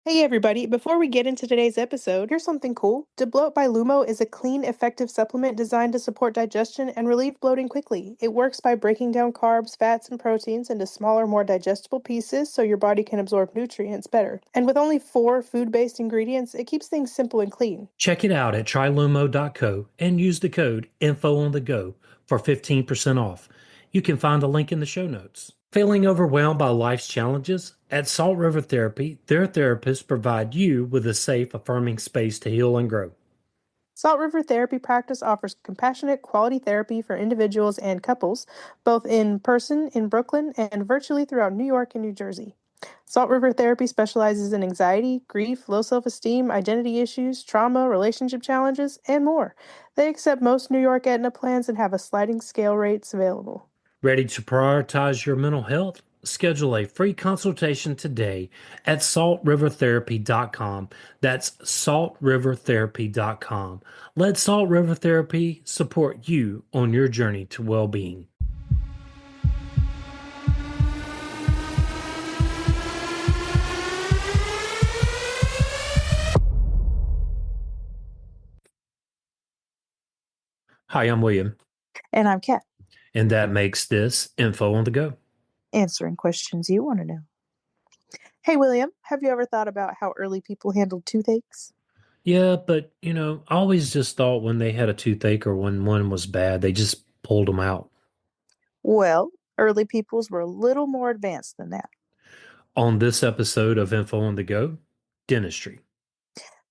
Hey everybody, before we get into today's episode, here's something cool. Debloat by Lumo is a clean, effective supplement designed to support digestion and relieve bloating quickly. It works by breaking down carbs, fats, and proteins into smaller, more digestible pieces so your body can absorb nutrients better. And with only 4 food-based ingredients, it keeps things simple and clean. Check it out at trylumo.co and use the code INFOONTHEGO for 15% off. You can find the link in the show notes. Feeling overwhelmed by life's challenges? At Salt River Therapy, their therapists provide you with a safe, affirming space to heal and grow. Salt River Therapy Practice offers compassionate, quality therapy for individuals and couples, both in person in Brooklyn and virtually throughout New York and New Jersey. Salt River Therapy specializes in anxiety, grief, low self esteem, identity issues, trauma, relationship challenges, and more. They accept most New York Aetna plans and have a sliding scale rates available. Ready to prioritize your mental health? Schedule a free consultation today at saltrivertherapy.com. That's saltrivertherapy.com. Let Salt River Therapy support you on your journey to well-being. Hi, I'm William, And I'm Kat, and that makes this Info on the Go. answering questions you want to know. Hey, William, have you ever thought about how early people handled toothaches? Yeah, but I always just thought when they had a toothache or when one was bad, they just pulled them out. Well, early peoples were a little more advanced than that. On this episode of Info on the Go, dentistry.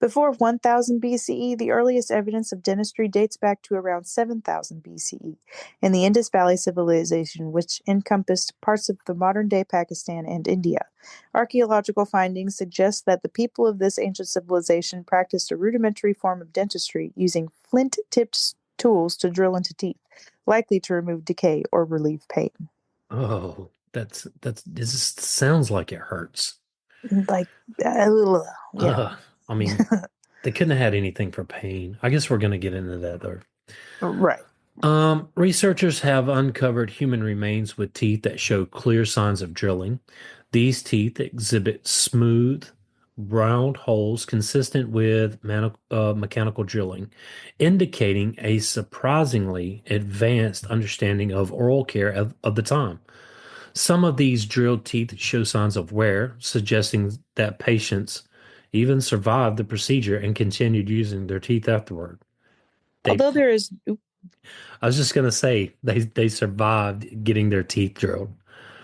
Before 1000 BCE, the earliest evidence of dentistry dates back to around 7000 BCE in the Indus Valley Civilization, which encompassed parts of the modern-day Pakistan and India. Archaeological findings suggest that the people of this ancient civilization practiced a rudimentary form of dentistry using flint-tipped tools to drill into teeth, likely to remove decay or relieve pain. Oh, this sounds like it hurts. Like, uh, yeah. Uh, I mean, they couldn't have had anything for pain. I guess we're going to get into that though. Right. Researchers have uncovered human remains with teeth that show clear signs of drilling. These teeth exhibit smooth, round holes consistent with mechanical drilling, indicating a surprisingly advanced understanding of oral care of the time. Some of these drilled teeth show signs of wear, suggesting that patients even survived the procedure and continued using their teeth afterward. They Although there is, I was just gonna say they survived getting their teeth drilled.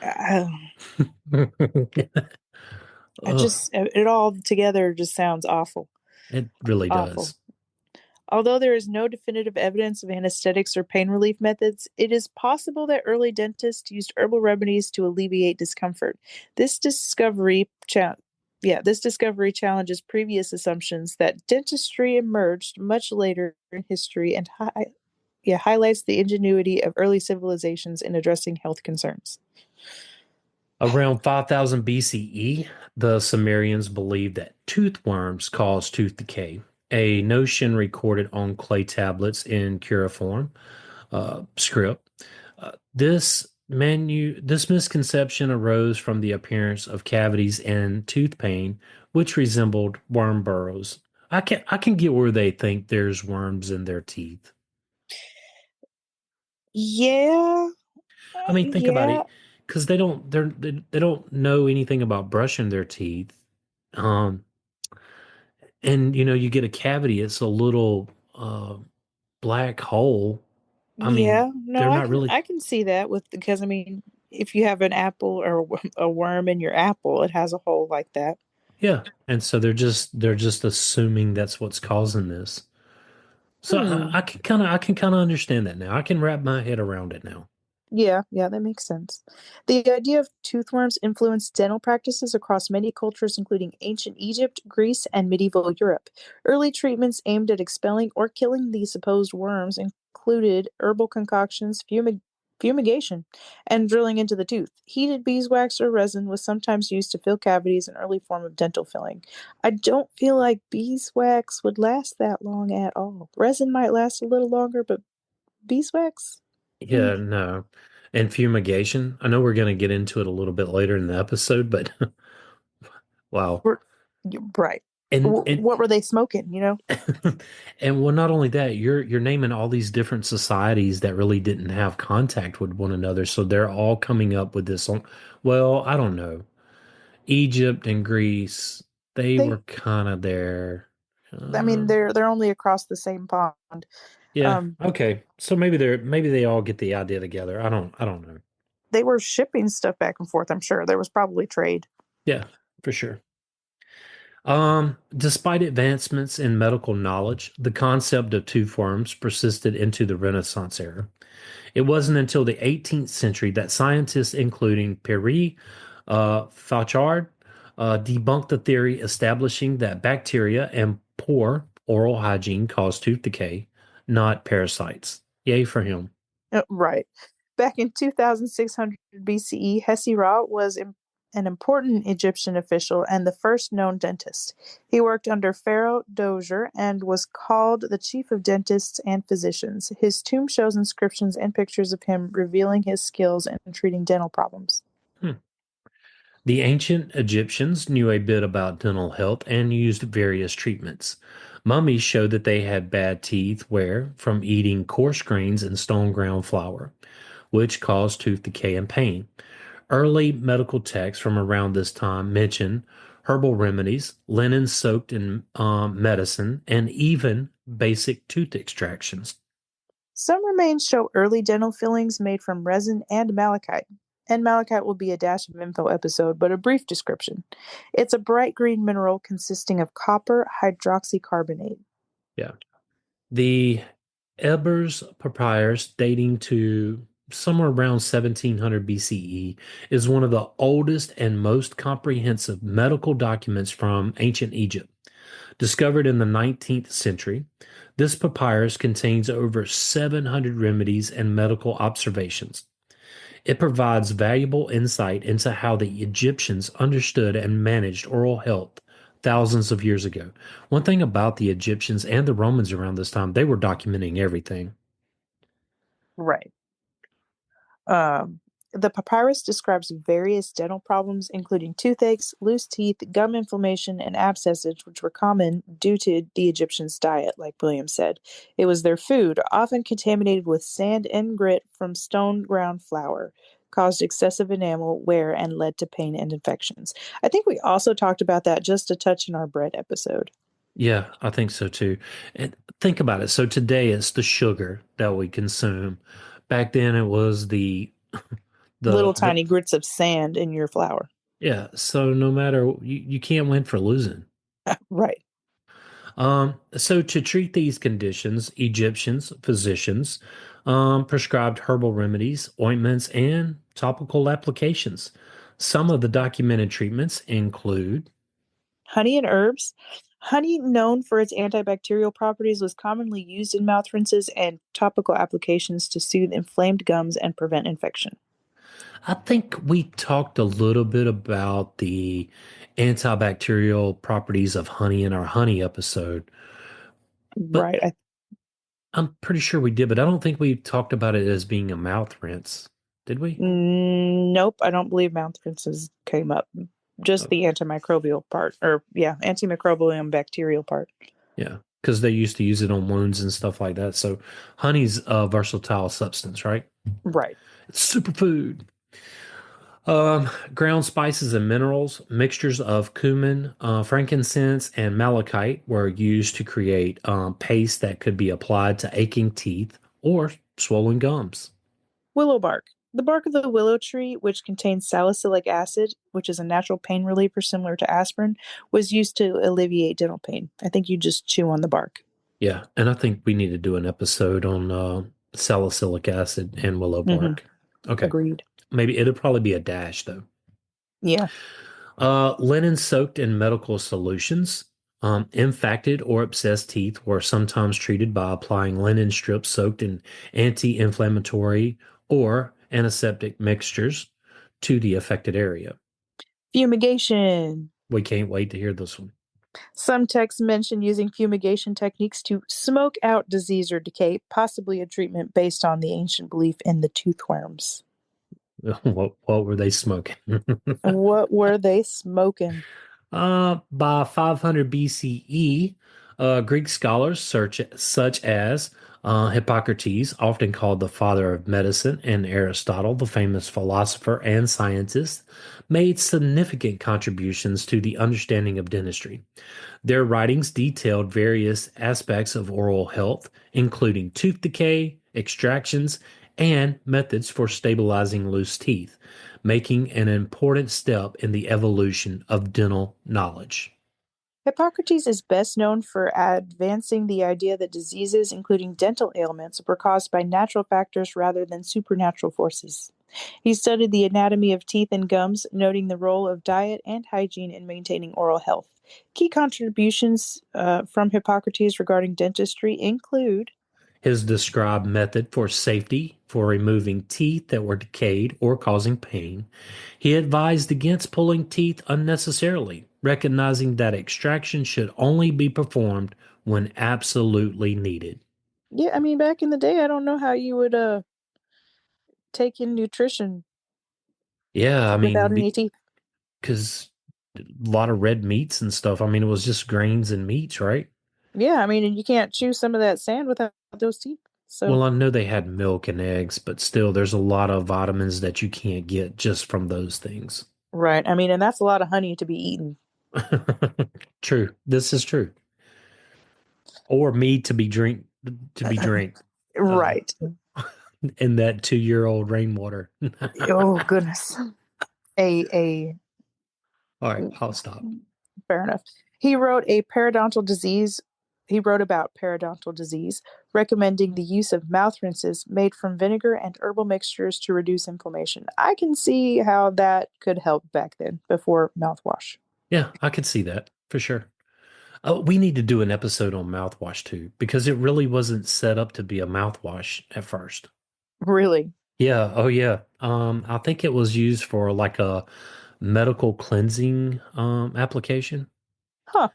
uh, Ugh, it all together just sounds awful. it really Awful. does. Although there is no definitive evidence of anesthetics or pain relief methods, it is possible that early dentists used herbal remedies to alleviate discomfort. This discovery, this discovery challenges previous assumptions that dentistry emerged much later in history and highlights the ingenuity of early civilizations in addressing health concerns. Around 5000 BCE, the Sumerians believed that tooth worms caused tooth decay, a notion recorded on clay tablets in cuneiform script. This misconception arose from the appearance of cavities and tooth pain, which resembled worm burrows. I can get where they think there's worms in their teeth. Yeah, I mean, think about yeah, it, because they don't know anything about brushing their teeth. Um, and you get a cavity, it's a little black hole. I mean, yeah. No, they're I not can really. I can see that with because I mean, if you have an apple or a worm in your apple, it has a hole like that. Yeah, and so they're just assuming that's what's causing this. So I, Hmm. I can kind of I can kind of understand that now. I can wrap my head around it now. Yeah, yeah, that makes sense. The idea of toothworms influenced dental practices across many cultures, including ancient Egypt, Greece, and medieval Europe. Early treatments aimed at expelling or killing these supposed worms included herbal concoctions, fumigation, and drilling into the tooth. Heated beeswax or resin was sometimes used to fill cavities, an early form of dental filling. I don't feel like beeswax would last that long at all. Resin might last a little longer, but beeswax? Mm. Yeah, no. And fumigation. I know we're going to get into it a little bit later in the episode, but wow. Right. And What were they smoking, you know? and well, not only that, you're naming all these different societies that really didn't have contact with one another, so they're all coming up with this. Well, I don't know. Egypt and Greece, they They were kind of there. I mean, Um, they're only across the same pond. yeah, Um, okay. So maybe they all get the idea together. I don't know. they were shipping stuff back and forth, I'm sure. There was probably trade. Yeah, for sure. Despite advancements in medical knowledge, the concept of tooth worms persisted into the Renaissance era. It wasn't until the 18th century that scientists, including Pierre Fauchard, debunked the theory establishing that bacteria and poor oral hygiene cause tooth decay, not parasites. Yay for him. Right. Back in 2600 BCE, Hesy-Ra was an important Egyptian official and the first known dentist. He worked under Pharaoh Dozier and was called the chief of dentists and physicians. His tomb shows inscriptions and pictures of him revealing his skills in treating dental problems. Hmm. The ancient Egyptians knew a bit about dental health and used various treatments. Mummies showed that they had bad teeth where from eating coarse grains and stone ground flour, which caused tooth decay and pain. Early medical texts from around this time mention herbal remedies, linen soaked in medicine, and even basic tooth extractions. Some remains show early dental fillings made from resin and malachite. And malachite will be a dash of info episode, but a brief description. It's a bright green mineral consisting of copper hydroxycarbonate. Yeah. The Ebers Papyrus, dating to somewhere around 1700 BCE, is one of the oldest and most comprehensive medical documents from ancient Egypt. Discovered in the 19th century, this papyrus contains over 700 remedies and medical observations. It provides valuable insight into how the Egyptians understood and managed oral health thousands of years ago. One thing about the Egyptians and the Romans around this time, they were documenting everything. Right. Um, the papyrus describes various dental problems, including toothaches, loose teeth, gum inflammation, and abscesses, which were common due to the Egyptians' diet, like William said. It was their food, often contaminated with sand and grit from stone ground flour, caused excessive enamel wear and led to pain and infections. I think we also talked about that just a touch in our bread episode. Yeah, I think so too. And think about it. So today it's the sugar that we consume. Back then it was Little the tiny grits of sand in your flour. yeah. So no matter you can't win for losing. Right. So to treat these conditions, Egyptians, physicians, prescribed herbal remedies, ointments, and topical applications. Some of the documented treatments include, Honey and herbs. Honey, known for its antibacterial properties, was commonly used in mouth rinses and topical applications to soothe inflamed gums and prevent infection. I think we talked a little bit about the antibacterial properties of honey in our honey episode, but Right. I'm pretty sure we did, but I don't think we talked about it as being a mouth rinse. Did we? Nope, I don't believe mouth rinses came up. Just the antimicrobial part, or yeah, antimicrobial and bacterial part. Yeah, because they used to use it on wounds and stuff like that. So honey's a versatile substance, right? Right. It's superfood. Ground spices and minerals, mixtures of cumin, frankincense, and malachite were used to create paste that could be applied to aching teeth or swollen gums. Willow bark. The bark of the willow tree, which contains salicylic acid, which is a natural pain reliever similar to aspirin, was used to alleviate dental pain. I think you just chew on the bark. Yeah, and I think we need to do an episode on salicylic acid and willow Hmm. bark. Okay, Agreed. maybe it'll probably be a dash though. Yeah. Linen soaked in medical solutions. Infected or abscessed teeth were sometimes treated by applying linen strips soaked in anti-inflammatory or antiseptic mixtures to the affected area. Fumigation. We can't wait to hear this one. Some texts mention using fumigation techniques to smoke out disease or decay, possibly a treatment based on the ancient belief in the toothworms. What were they smoking? What were they smoking? By 500 BCE, Greek scholars such as Hippocrates, often called the father of medicine, and Aristotle, the famous philosopher and scientist, made significant contributions to the understanding of dentistry. Their writings detailed various aspects of oral health, including tooth decay, extractions, and methods for stabilizing loose teeth, making an important step in the evolution of dental knowledge. Hippocrates is best known for advancing the idea that diseases, including dental ailments, were caused by natural factors rather than supernatural forces. He studied the anatomy of teeth and gums, noting the role of diet and hygiene in maintaining oral health. Key contributions from Hippocrates regarding dentistry include His described method for safety for removing teeth that were decayed or causing pain. He advised against pulling teeth unnecessarily, recognizing that extraction should only be performed when absolutely needed. yeah, I mean, back in the day, I don't know how you would take in nutrition Yeah, I without mean, any teeth. because a lot of red meats and stuff. I mean, it was just grains and meats, right? Yeah, I mean, and you can't chew some of that sand without those teeth. So, Well, I know they had milk and eggs, but still, there's a lot of vitamins that you can't get just from those things. right. I mean, and that's a lot of honey to be eaten. True. This is true. Or mead to be drank uh, Right. in that 2-year-old rainwater. Oh, goodness. A All right, I'll stop. Fair enough. He wrote a periodontal disease. He wrote about periodontal disease, recommending the use of mouth rinses made from vinegar and herbal mixtures to reduce inflammation. I can see how that could help back then before mouthwash. Yeah, I could see that for sure. Oh, we need to do an episode on mouthwash too, because it really wasn't set up to be a mouthwash at first. Really? Yeah, oh yeah. I think it was used for like a medical cleansing application. Huh.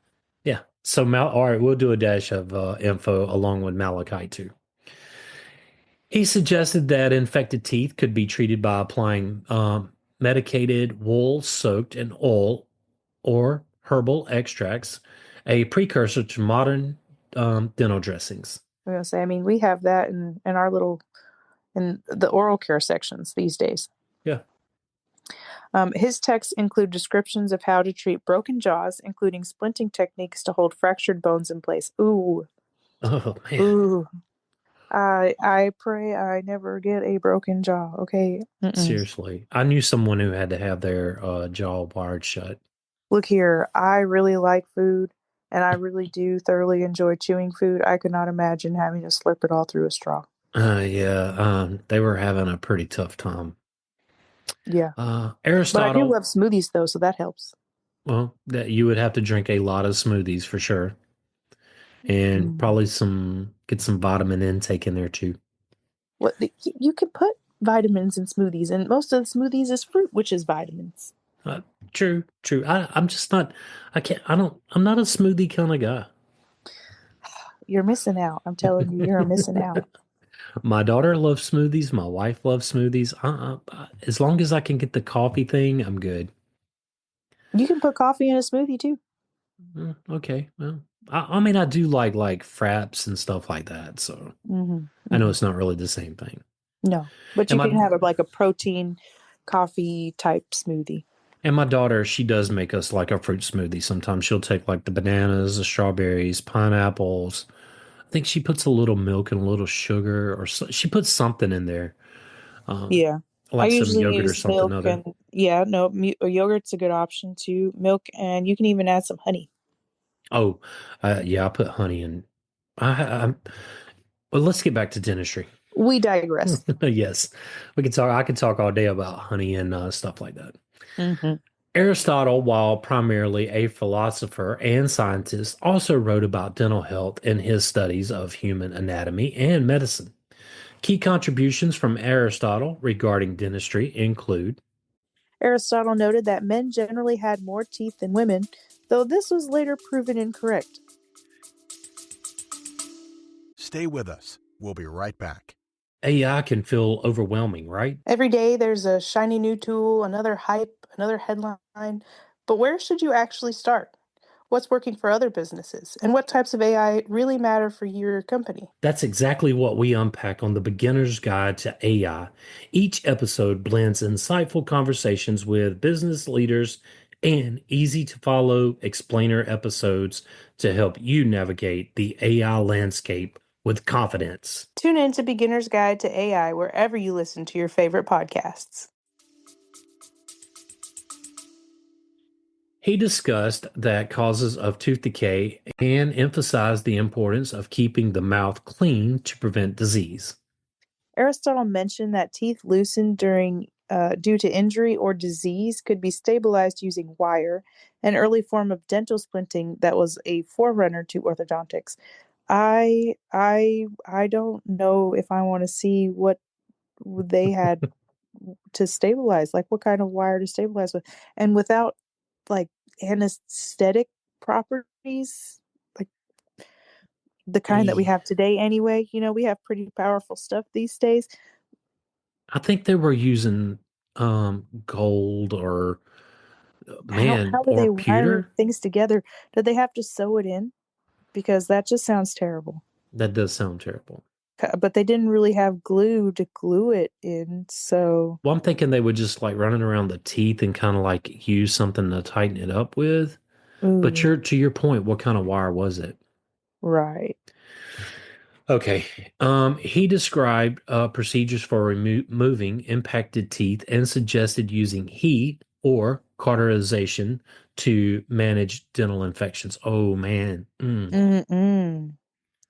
Yeah. So all right, we'll do a dash of info along with malachite too. He suggested that infected teeth could be treated by applying medicated wool soaked in oil or herbal extracts, a precursor to modern dental dressings. I'm gonna say, I mean, we have that in our little in the oral care sections these days. Yeah. His texts include descriptions of how to treat broken jaws, including splinting techniques to hold fractured bones in place. Ooh, Oh man. ooh. I pray I never get a broken jaw. Okay. Mm-mm. Seriously. I knew someone who had to have their jaw wired shut. Look here. I really like food, and I really do thoroughly enjoy chewing food. I could not imagine having to slurp it all through a straw. Yeah, they were having a pretty tough time. Yeah, but I do Aristotle, love smoothies though, so that helps. well, that you would have to drink a lot of smoothies for sure, and Mm. probably get some vitamin intake in there too. You can put vitamins in smoothies, and most of the smoothies is fruit, which is vitamins. Uh, True, true. I'm just not. I can't. I don't. I'm not a smoothie kind of guy. You're missing out. I'm telling you, you're missing out. My daughter loves smoothies. My wife loves smoothies. As long as I can get the coffee thing, I'm good. You can put coffee in a smoothie too. Okay. Well, I mean, I do like fraps and stuff like that. So Hmm. I know Hmm. it's not really the same thing. No, but And you my can have like a protein coffee type smoothie. and my daughter, she does make us like a fruit smoothie. Sometimes she'll take like the bananas, the strawberries, pineapples. I think she puts a little milk and a little sugar, or she puts something in there, um, Yeah. I like some usually yogurt or use something milk other. and yeah, no, yogurt's a good option too. Milk and you can even add some honey. Oh, yeah, I put honey in. I well, let's get back to dentistry. We digress. Yes, we can talk. I could talk all day about honey and stuff like that. Hmm. Aristotle, while primarily a philosopher and scientist, also wrote about dental health in his studies of human anatomy and medicine. Key contributions from Aristotle regarding dentistry include Aristotle noted that men generally had more teeth than women, though this was later proven incorrect. Stay with us. We'll be right back. AI can feel overwhelming, right? Every day there's a shiny new tool, another hype, another headline. But where should you actually start? What's working for other businesses? And what types of AI really matter for your company? That's exactly what we unpack on the Beginner's Guide to AI. Each episode blends insightful conversations with business leaders and easy to follow explainer episodes to help you navigate the AI landscape with confidence. Tune in to Beginner's Guide to AI wherever you listen to your favorite podcasts. He discussed the causes of tooth decay and emphasized the importance of keeping the mouth clean to prevent disease. Aristotle mentioned that teeth loosened due to injury or disease could be stabilized using wire, an early form of dental splinting that was a forerunner to orthodontics. I don't know if I want to see what they had to stabilize, like what kind of wire to stabilize with, and without like anesthetic properties, like the kind that we have today anyway. We have pretty powerful stuff these days. I think they were using gold or How do they or wire pewter. things together? Did they have to sew it in? Because that just sounds terrible. That does sound terrible. But they didn't really have glue to glue it in, so Well, I'm thinking they would just like run it around the teeth and kind of like use something to tighten it up with. But ooh, to your point, what kind of wire was it? right. Okay. He described procedures for removing impacted teeth and suggested using heat or cauterization to manage dental infections. Oh man. Mm-mm.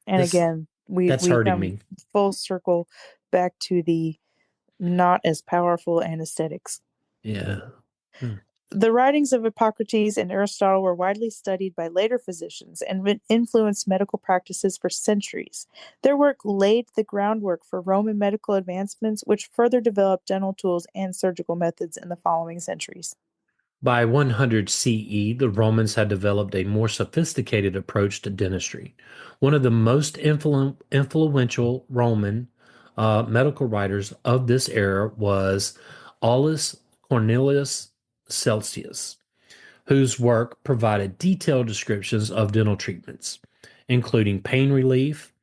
And This again, we that's we hurting come me. full circle back to the not as powerful anesthetics. Yeah. Mm. The writings of Hippocrates and Aristotle were widely studied by later physicians and influenced medical practices for centuries. Their work laid the groundwork for Roman medical advancements, which further developed dental tools and surgical methods in the following centuries. By 100 CE, the Romans had developed a more sophisticated approach to dentistry. One of the most influential Roman medical writers of this era was Aulus Cornelius Celsius, whose work provided detailed descriptions of dental treatments, including pain relief,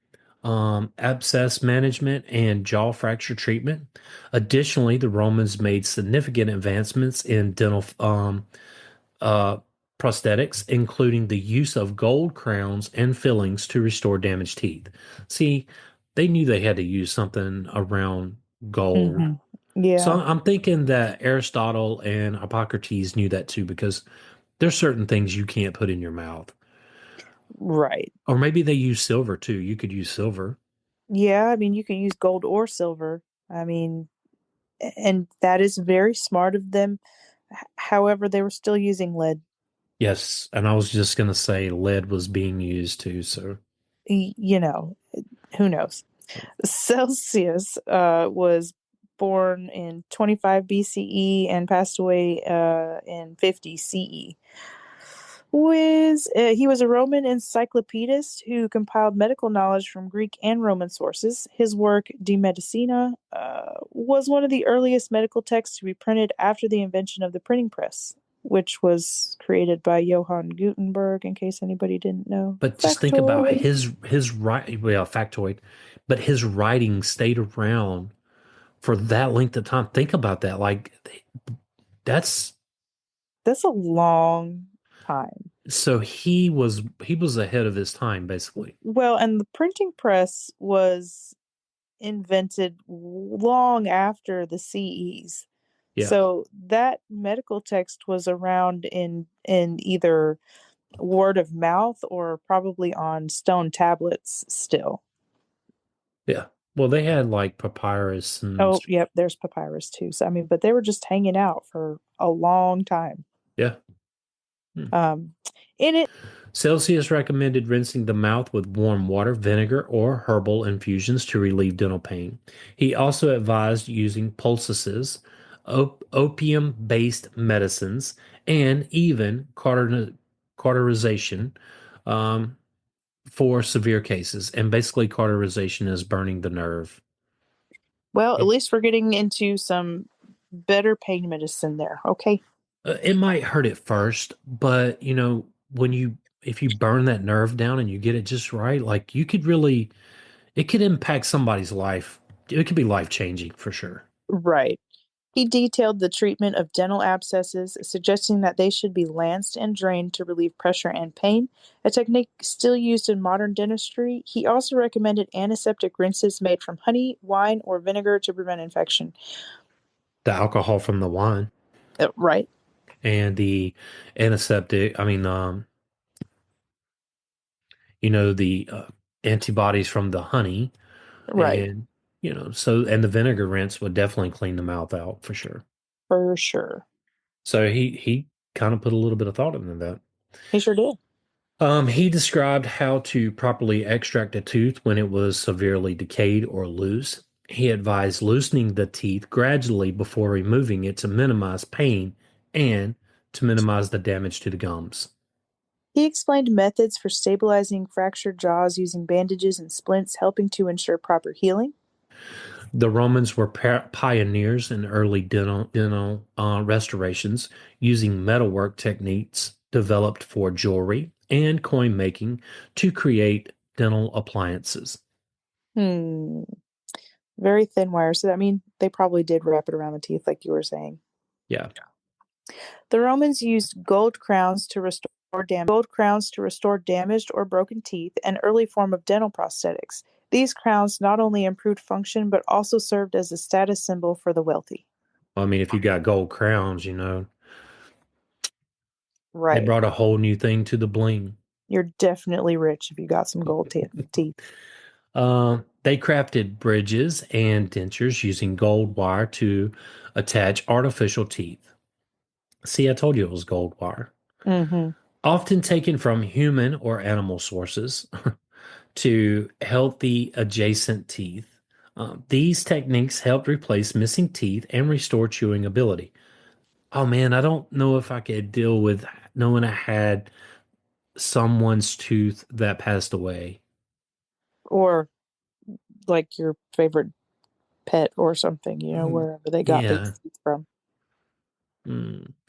abscess management, and jaw fracture treatment. Additionally, the Romans made significant advancements in dental uh, prosthetics, including the use of gold crowns and fillings to restore damaged teeth. See, they knew they had to use something around gold. Mm-hmm. So Yeah, I'm thinking that Aristotle and Hippocrates knew that too, because there's certain things you can't put in your mouth. right. Or maybe they use silver too. You could use silver. Yeah, I mean, you can use gold or silver. I mean, and that is very smart of them. However, they were still using lead. Yes, and I was just going to say lead was being used too. So, You know, who knows? Celsius was born in 25 BCE and passed away in 50 CE. He was a Roman encyclopedist who compiled medical knowledge from Greek and Roman sources. His work, De Medicina, was one of the earliest medical texts to be printed after the invention of the printing press, which was created by Johann Gutenberg, in case anybody didn't know. but just think about Factoid. his right, well, factoid, but his writing stayed around for that length of time. Think about that. Like that's That's a long time. so he was ahead of his time, basically. Well, and the printing press was invented long after the CEs. Yeah, So that medical text was around in either word of mouth or probably on stone tablets still. yeah. Well, they had like papyrus and Oh, yep, there's papyrus too. So I mean, but they were just hanging out for a long time. yeah. Hmm. Um, in it, Celsius recommended rinsing the mouth with warm water, vinegar, or herbal infusions to relieve dental pain. He also advised using poultices, opium-based medicines, and even cauterization um, for severe cases. And basically, cauterization is burning the nerve. well, at It- least we're getting into some better pain medicine there. Okay. It might hurt at first, but when if you burn that nerve down and you get it just right, like it could impact somebody's life. It could be life changing for sure. Right. He detailed the treatment of dental abscesses, suggesting that they should be lanced and drained to relieve pressure and pain, a technique still used in modern dentistry. He also recommended antiseptic rinses made from honey, wine, or vinegar to prevent infection. The alcohol from the wine Right, and the antiseptic, the antibodies from the honey right, and, and the vinegar rinse would definitely clean the mouth out for sure. for sure. So he kind of put a little bit of thought into that. He sure did. He described how to properly extract a tooth when it was severely decayed or loose. He advised loosening the teeth gradually before removing it to minimize pain and to minimize the damage to the gums. He explained methods for stabilizing fractured jaws using bandages and splints, helping to ensure proper healing. The Romans were pioneers in early dental restorations using metalwork techniques developed for jewelry and coin making to create dental appliances. Hmm. Very thin wire. So, they probably did wrap it around the teeth, like you were saying. Yeah. The Romans used gold crowns to restore damaged or broken teeth, an early form of dental prosthetics. These crowns not only improved function but also served as a status symbol for the wealthy. I mean, if you got gold crowns, they Right. brought a whole new thing to the bling. You're definitely rich if you got some gold teeth. They crafted bridges and dentures using gold wire to attach artificial teeth. See, I told you it was gold wire. Mm-hmm. Often taken from human or animal sources to healthy adjacent teeth. These techniques helped replace missing teeth and restore chewing ability. Oh man, I don't know if I could deal with knowing I had someone's tooth that passed away. Or like your favorite pet or something, Mm, wherever they got their yeah. teeth from.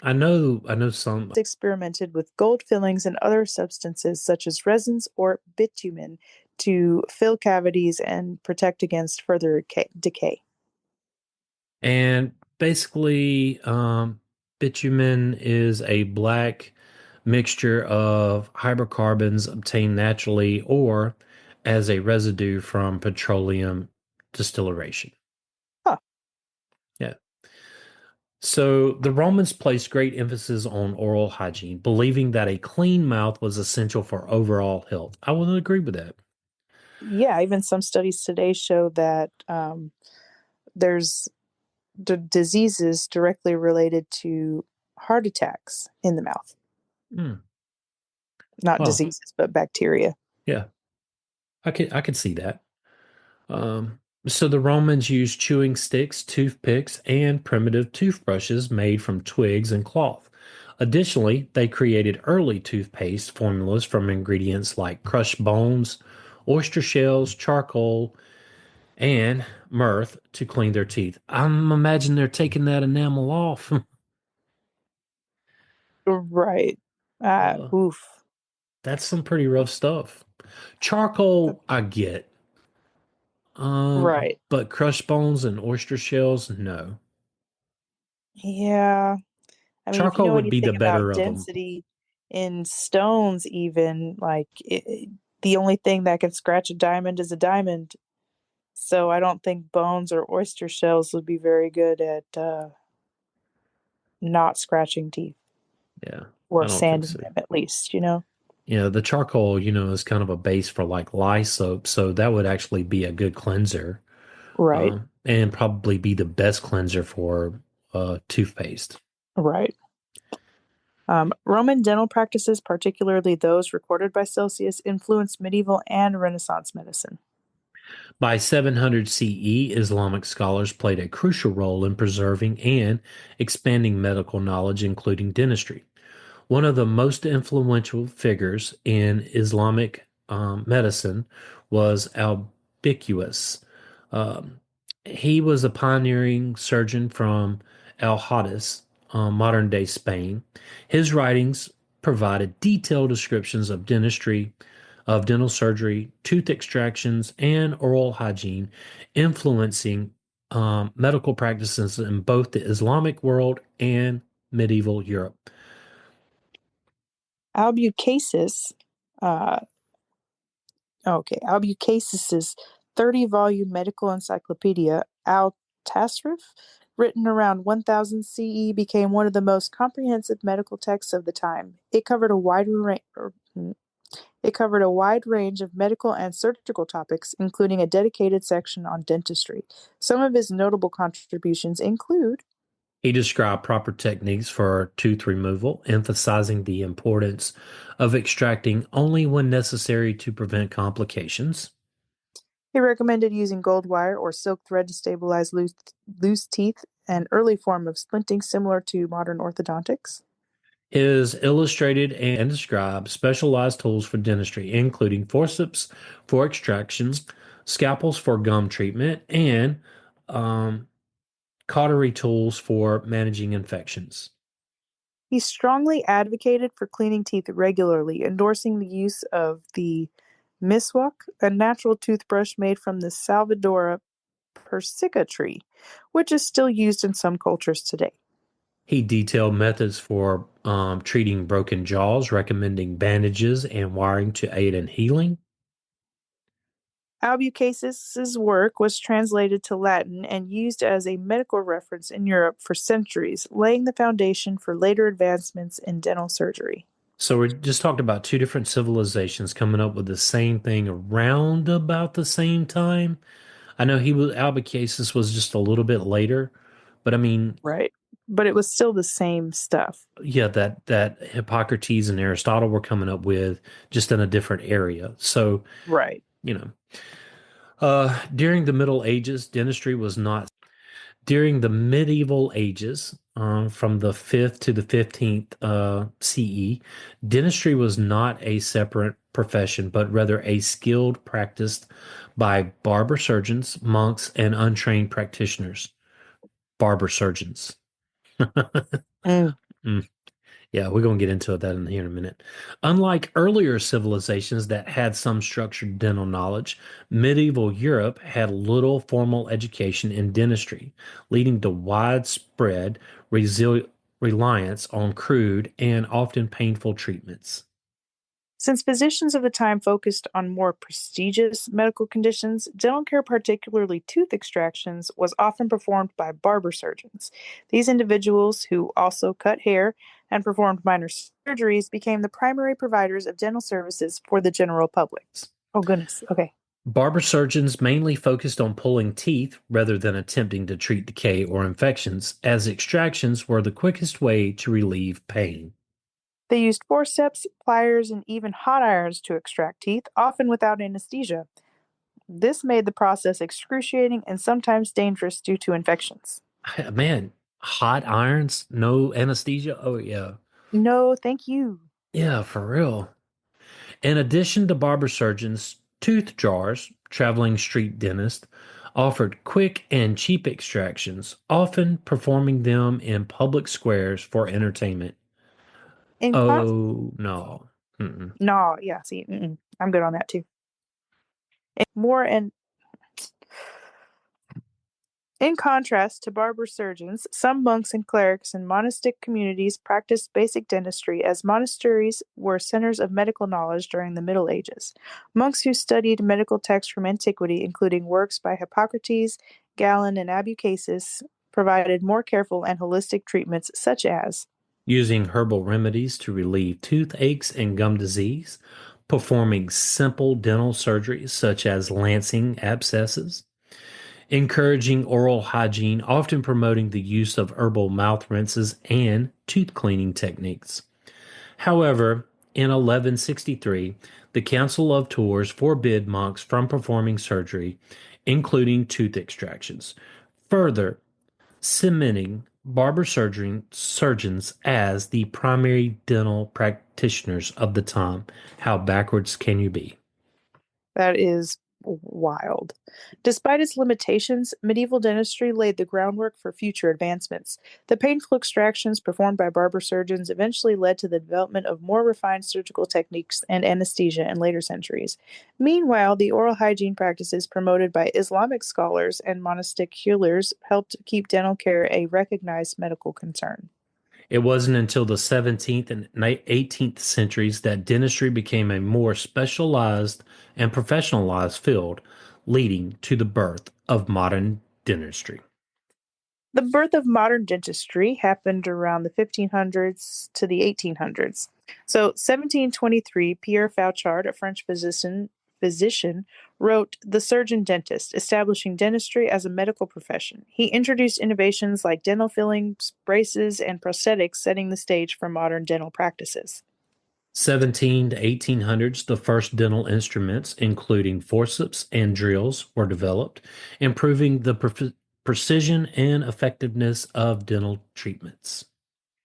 I know some. Experimented with gold fillings and other substances such as resins or bitumen to fill cavities and protect against further decay. And basically, bitumen is a black mixture of hydrocarbons obtained naturally or as a residue from petroleum distillation. Huh. Yeah. So the Romans placed great emphasis on oral hygiene, believing that a clean mouth was essential for overall health. I would agree with that. Yeah, even some studies today show that there's diseases directly related to heart attacks in the mouth. Mm. Not Well, diseases, but bacteria. yeah, I could see that. So the Romans used chewing sticks, toothpicks, and primitive toothbrushes made from twigs and cloth. Additionally, they created early toothpaste formulas from ingredients like crushed bones, oyster shells, charcoal, and mirth to clean their teeth. I'm imagining they're taking that enamel off. Right. Uh, Oof. that's some pretty rough stuff. Charcoal, I get. Right. But crushed bones and oyster shells, no. Yeah. If you Charcoal know would be anything the better about of them. density in stones, even the only thing that can scratch a diamond is a diamond. So I don't think bones or oyster shells would be very good at not scratching teeth Yeah, or I don't think sanding so. them, at least. Yeah, the charcoal, is kind of a base for like lye soap, so that would actually be a good cleanser, Right. and probably be the best cleanser for toothpaste. Right. Roman dental practices, particularly those recorded by Celsius, influenced medieval and Renaissance medicine. By 700 CE, Islamic scholars played a crucial role in preserving and expanding medical knowledge, including dentistry. One of the most influential figures in Islamic medicine was Albicus. Um, he was a pioneering surgeon from Al Hadis, modern day Spain. His writings provided detailed descriptions of dentistry, of dental surgery, tooth extractions, and oral hygiene, influencing medical practices in both the Islamic world and medieval Europe. Albucasis, uh, Albucasis's 30-volume medical encyclopedia, Al-Tasrif, written around 1000 CE, became one of the most comprehensive medical texts of the time. It covered a wide range of medical and surgical topics, including a dedicated section on dentistry. Some of his notable contributions include He described proper techniques for tooth removal, emphasizing the importance of extracting only when necessary to prevent complications. he recommended using gold wire or silk thread to stabilize loose teeth, an early form of splinting similar to modern orthodontics. His illustrated and described specialized tools for dentistry, including forceps for extractions, scalpels for gum treatment, and um, cautery tools for managing infections. He strongly advocated for cleaning teeth regularly, endorsing the use of the miswak, a natural toothbrush made from the Salvadora persica tree, which is still used in some cultures today. He detailed methods for treating broken jaws, recommending bandages and wiring to aid in healing. Albucasis' work was translated to Latin and used as a medical reference in Europe for centuries, laying the foundation for later advancements in dental surgery. So we just talked about two different civilizations coming up with the same thing around about the same time. I know Albucasis was just a little bit later, but I mean, Right. But it was still the same stuff. yeah, that Hippocrates and Aristotle were coming up with just in a different area. So, Right. you know, during the Middle Ages, dentistry was not. During the medieval ages, from the 5th to the 15th CE, dentistry was not a separate profession, but rather a skilled practiced by barber surgeons, monks, and untrained practitioners. Barber surgeons. Mm. Mm. Yeah, we're going to get into that in here in a minute. Unlike earlier civilizations that had some structured dental knowledge, medieval Europe had little formal education in dentistry, leading to widespread reliance on crude and often painful treatments. Since physicians of the time focused on more prestigious medical conditions, dental care, particularly tooth extractions, was often performed by barber surgeons. These individuals, who also cut hair and performed minor surgeries, became the primary providers of dental services for the general public. Oh, goodness. Okay. Barber surgeons mainly focused on pulling teeth rather than attempting to treat decay or infections, as extractions were the quickest way to relieve pain. They used forceps, pliers, and even hot irons to extract teeth, often without anesthesia. This made the process excruciating and sometimes dangerous due to infections. Man, hot irons, no anesthesia. Oh, yeah. No, thank you. Yeah, for real. In addition to barber surgeons, tooth jars, traveling street dentists, offered quick and cheap extractions, often performing them in public squares for entertainment. In con- Oh, no. Mm-mm. no, yeah, see, I'm good on that too. More and In contrast to barber surgeons, some monks and clerics in monastic communities practiced basic dentistry, as monasteries were centers of medical knowledge during the Middle Ages. Monks who studied medical texts from antiquity, including works by Hippocrates, Galen, and Albucasis, provided more careful and holistic treatments such as Using herbal remedies to relieve toothaches and gum disease, performing simple dental surgeries such as lancing abscesses, encouraging oral hygiene, often promoting the use of herbal mouth rinses and tooth cleaning techniques. However, in 1163, the Council of Tours forbid monks from performing surgery, including tooth extractions, further cementing surgeons as the primary dental practitioners of the time. How backwards can you be? that is Wild. Despite its limitations, medieval dentistry laid the groundwork for future advancements. The painful extractions performed by barber surgeons eventually led to the development of more refined surgical techniques and anesthesia in later centuries. Meanwhile, the oral hygiene practices promoted by Islamic scholars and monastic healers helped keep dental care a recognized medical concern. It wasn't until the 17th and 18th centuries that dentistry became a more specialized and professionalized field, leading to the birth of modern dentistry. The birth of modern dentistry happened around the 1500s to the 1800s. So, 1723, Pierre Fauchard, a French physician, wrote The Surgeon Dentist, establishing dentistry as a medical profession. He introduced innovations like dental fillings, braces, and prosthetics, setting the stage for modern dental practices. 17 to 1800s, the first dental instruments, including forceps and drills, were developed, improving the precision and effectiveness of dental treatments.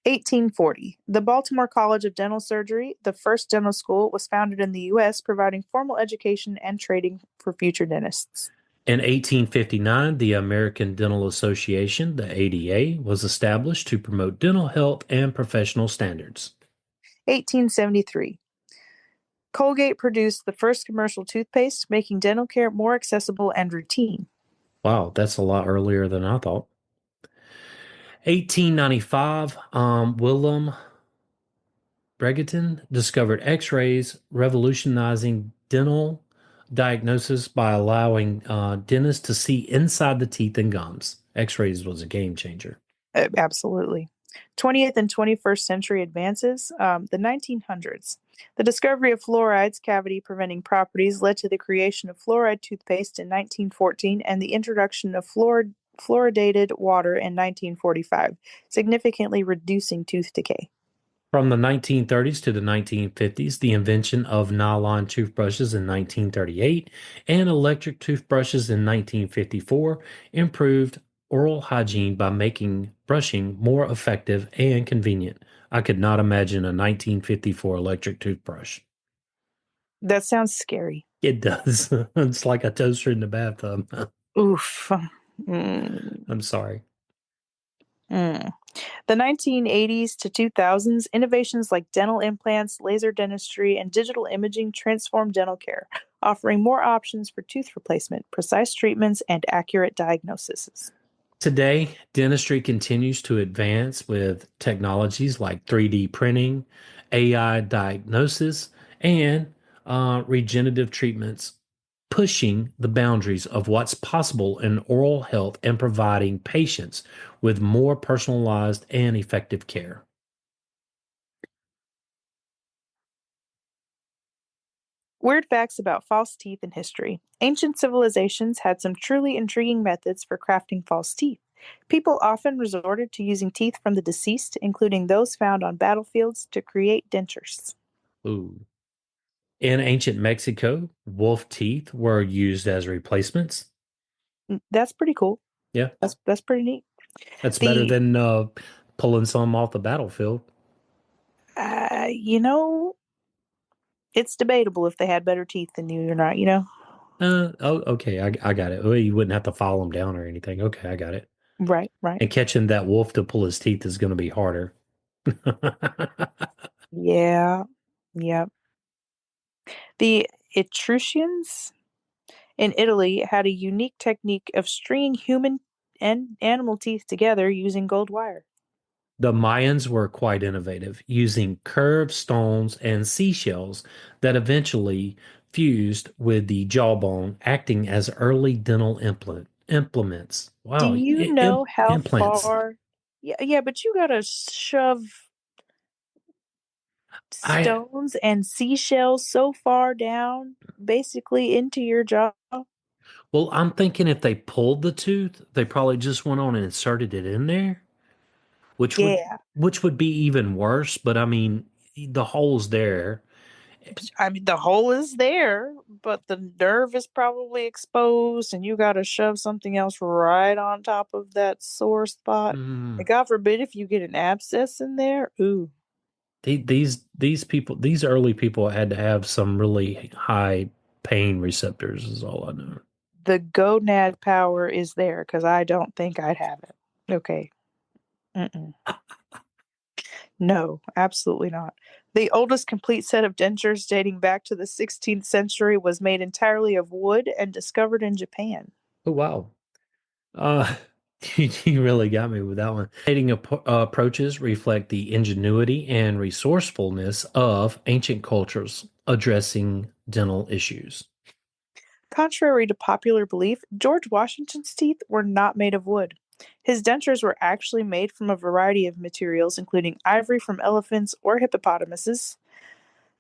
1840. The Baltimore College of Dental Surgery, the first dental school, was founded in the U.S., providing formal education and training for future dentists. In 1859, the American Dental Association, the ADA, was established to promote dental health and professional standards. 1873. Colgate produced the first commercial toothpaste, making dental care more accessible and routine. Wow, that's a lot earlier than I thought. 1895, Willem Brereton discovered X-rays, revolutionizing dental diagnosis by allowing dentists to see inside the teeth and gums. X-rays was a game changer. Absolutely. 20th and 21st century advances, the 1900s. The discovery of fluoride's cavity-preventing properties led to the creation of fluoride toothpaste in 1914 and the introduction of fluoridated water in 1945, significantly reducing tooth decay. From the 1930s to the 1950s, the invention of nylon toothbrushes in 1938 and electric toothbrushes in 1954 improved oral hygiene by making brushing more effective and convenient. I could not imagine a 1954 electric toothbrush. That sounds scary. It does. It's like a toaster in the bathtub. Oof. Mm. I'm sorry. The 1980s to 2000s, innovations like dental implants, laser dentistry, and digital imaging transformed dental care, offering more options for tooth replacement, precise treatments, and accurate diagnoses. Today, dentistry continues to advance with technologies like 3D printing, AI diagnosis, and regenerative treatments, pushing the boundaries of what's possible in oral health and providing patients with more personalized and effective care. Weird facts about false teeth in history. Ancient civilizations had some truly intriguing methods for crafting false teeth. People often resorted to using teeth from the deceased, including those found on battlefields, to create dentures. Ooh. In ancient Mexico, wolf teeth were used as replacements. That's pretty cool. Yeah, That's pretty neat. that's better The than pulling some off the battlefield. you know, it's debatable if they had better teeth than you or not. Oh, okay, I got it. Well, you wouldn't have to follow them down or anything. Okay, I got it. Right, right. And catching that wolf to pull his teeth is going to be harder. Yeah, yeah. The Etruscans in Italy had a unique technique of stringing human and animal teeth together using gold wire. The Mayans were quite innovative, using curved stones and seashells that eventually fused with the jawbone, acting as early dental implements. Do Wow, you know how implants. far? Yeah, but you gotta shove I stones and seashells so far down, basically into your jaw. Well, I'm thinking if they pulled the tooth, they probably just went on and inserted it in there, which would Yeah, which would be even worse. But I mean, the hole's there. I mean the hole is there, but the nerve is probably exposed, and you gotta shove something else right on top of that sore spot. Mm, And God forbid if you get an abscess in there. Ooh, these people, these early people had to have some really high pain receptors is all I know. The gonad power is there because I don't think I'd have it. Okay. Mm-mm. No, absolutely not. The oldest complete set of dentures dating back to the 16th century was made entirely of wood and discovered in Japan. Oh, wow. Uh, you really got me with that one. Dating approaches reflect the ingenuity and resourcefulness of ancient cultures addressing dental issues. Contrary to popular belief, George Washington's teeth were not made of wood. His dentures were actually made from a variety of materials, including ivory from elephants or hippopotamuses,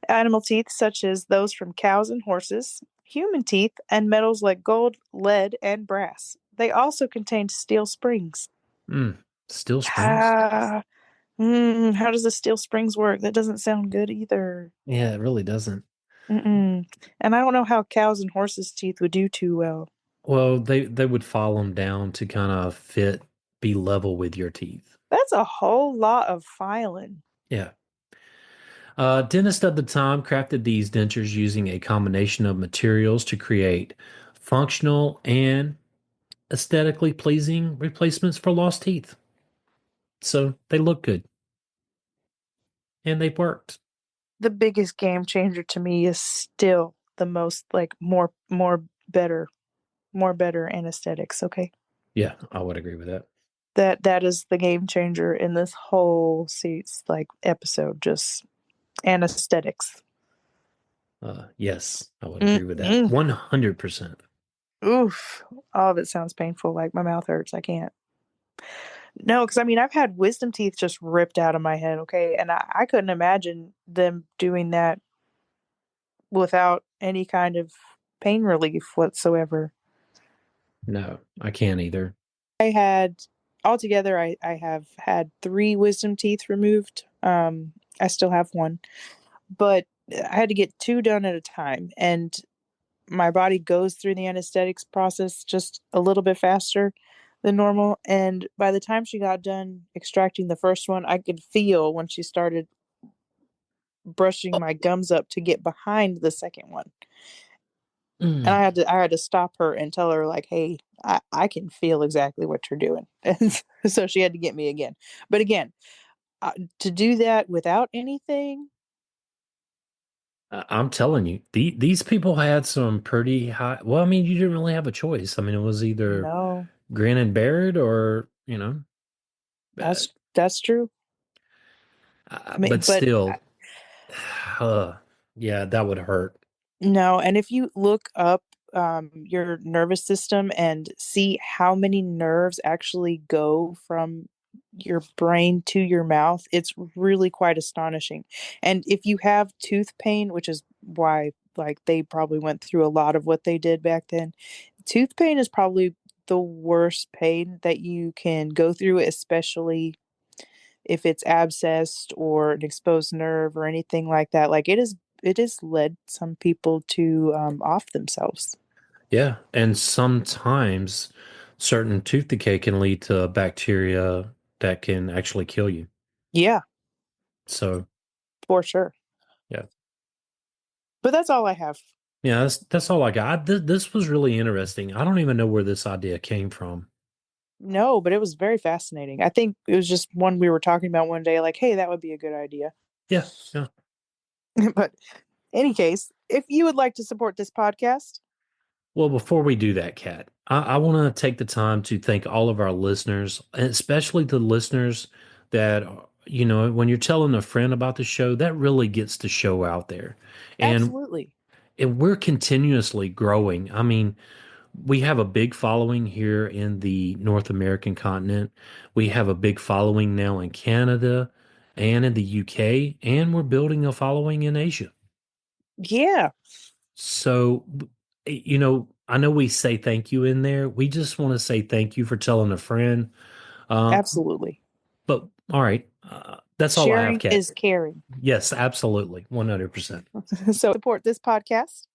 animal teeth such as those from cows and horses, human teeth, and metals like gold, lead, and brass. They also contained steel springs. Mm, steel springs? Ah, how does the steel springs work? That doesn't sound good either. Yeah, it really doesn't. Mm-mm. And I don't know how cows and horses' teeth would do too well. Well, they would file them down to kind of be level with your teeth. That's a whole lot of filing. Yeah. Dentists at the time crafted these dentures using a combination of materials to create functional and aesthetically pleasing replacements for lost teeth. So they look good and they worked. The biggest game changer to me is still the most like better, more better anesthetics, okay? Yeah, I would agree with that. That is the game changer in this whole episode, just anesthetics. Yes, I would agree with that. 100%. Oof. All of it sounds painful. Like my mouth hurts. I can't. No, because I mean, I've had wisdom teeth just ripped out of my head, okay? And I couldn't imagine them doing that without any kind of pain relief whatsoever. No, I can't either. Altogether, I have had 3 wisdom teeth removed. I still have one, but I had to get 2 done at a time. And my body goes through the anesthetics process just a little bit faster than normal. And by the time she got done extracting the first one, I could feel when she started brushing my gums up to get behind the second one. And I had to stop her and tell her like, hey, I can feel exactly what you're doing. And so she had to get me again. But again, to do that without anything. I'm telling you, these people had some pretty high. Well, I mean, you didn't really have a choice. I mean, it was either No, grin and bear it or, that's true. I mean, but still, yeah, that would hurt. no, and if you look up your nervous system and see how many nerves actually go from your brain to your mouth, it's really quite astonishing. And if you have tooth pain, which is why like they probably went through a lot of what they did back then, tooth pain is probably the worst pain that you can go through, especially if it's abscessed or an exposed nerve or anything like that. Like it has led some people to off themselves. Yeah, and sometimes certain tooth decay can lead to bacteria that can actually kill you. Yeah, So, for sure. yeah. But that's all I have. Yeah, that's all I got. This was really interesting. I don't even know where this idea came from. No, but it was very fascinating. I think it was just one we were talking about one day, like, hey, that would be a good idea. Yeah, yeah. But any case, if you would like to support this podcast, Well, before we do that, Kat, I want to take the time to thank all of our listeners, and especially the listeners that, when you're telling a friend about the show, that really gets the show out there. And, absolutely. and we're continuously growing. I mean, we have a big following here in the North American continent. We have a big following now in Canada and in the UK, and we're building a following in Asia. Yeah, So, I know we say thank you in there. We just want to say thank you for telling a friend. Uh, absolutely. but all right, that's all I have, Sharing Kat. is caring. Yes, absolutely, 100%. So support this podcast.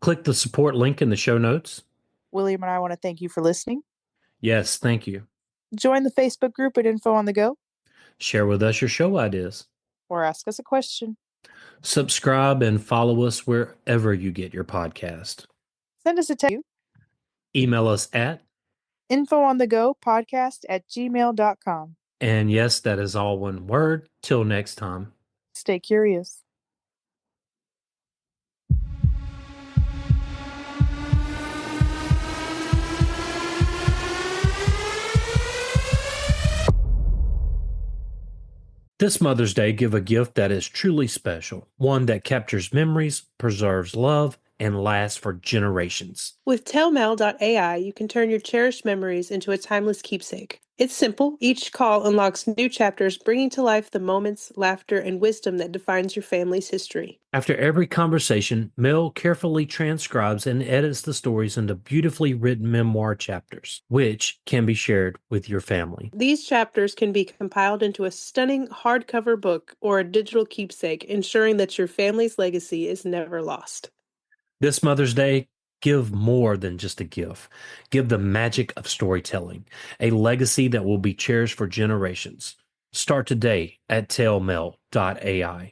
Click the support link in the show notes. William and I want to thank you for listening. Yes, thank you. Join the Facebook group at Info on the Go Share with us your show ideas. or ask us a question. Subscribe and follow us wherever you get your podcast. Send us a text. Email us at, infoonthegopodcast@gmail.com. and yes, that is all one word. Till next time. Stay curious. This Mother's Day, give a gift that is truly special, one that captures memories, preserves love, and lasts for generations. With Tellmail.ai, you can turn your cherished memories into a timeless keepsake. It's simple. Each call unlocks new chapters, bringing to life the moments, laughter, and wisdom that defines your family's history. After every conversation, Mel carefully transcribes and edits the stories into beautifully written memoir chapters, which can be shared with your family. These chapters can be compiled into a stunning hardcover book or a digital keepsake, ensuring that your family's legacy is never lost. This Mother's Day, give more than just a gift. Give the magic of storytelling, a legacy that will be cherished for generations. Start today at tellmail.ai.